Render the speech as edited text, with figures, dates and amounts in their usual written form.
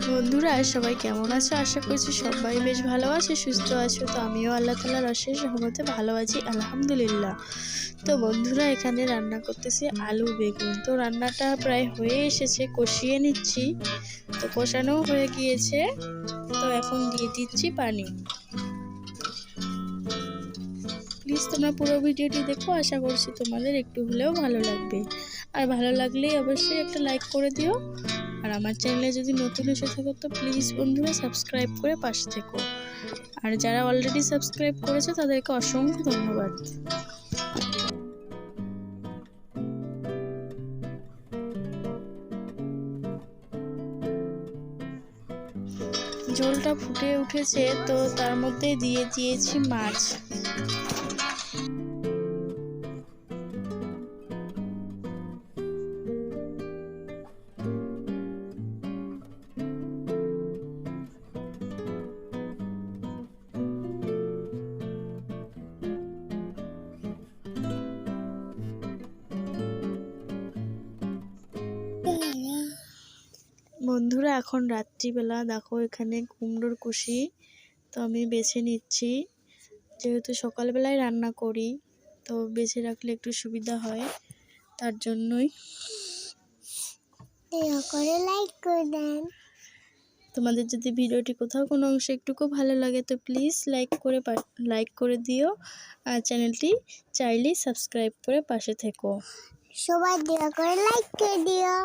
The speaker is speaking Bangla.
বন্ধুরা সবাই কেমন আছো? আশা করছি সবাই বেশ ভালো আছে, সুস্থ আছো। তো আমিও আল্লাহ তাআলার অশেষ রহমতে ভালো আছি, আলহামদুলিল্লাহ। তো বন্ধুরা এখানে রান্না করতেছি আলু বেগুন। তো রান্নাটা প্রায় হয়ে এসেছে, কষিয়ে নিচ্ছি। তো কষানোও হয়ে গিয়েছে, তো এখন দিয়ে দিচ্ছি পানি। প্লিজ তোমরা পুরো ভিডিওটি দেখো, আশা করছি তোমাদের একটু হলেও ভালো লাগবে। আর ভালো লাগলেই অবশ্যই একটা লাইক করে দিও। আর আমার চ্যানেলে যদি নতুন এসে থাকো তো প্লিজ বন্ধুরা সাবস্ক্রাইব করে পাশে থেকো। আর যারা অলরেডি সাবস্ক্রাইব করেছে তাদেরকে অসংখ্য ধন্যবাদ। ঝোলটা ফুটে উঠেছে, তো তার মধ্যে দিয়ে দিয়েছি মাছ। বন্ধুরা এখন রাত্রিবেলা দেখো এখানে কুমড়োর কুশি তো আমি বেছে নিচ্ছি, যেহেতু সকালবেলায় রান্না করি তো বেছে রাখলে একটু সুবিধা হয়, তার জন্যই। লাইক করে দেন। তোমাদের যদি ভিডিওটি কোথাও কোনো অংশে একটুকু ভালো লাগে তো প্লিজ লাইক করে দিও। আর চ্যানেলটি চাইলেই সাবস্ক্রাইব করে পাশে থেকো। সবাই দয়া করে লাইক করে দিও।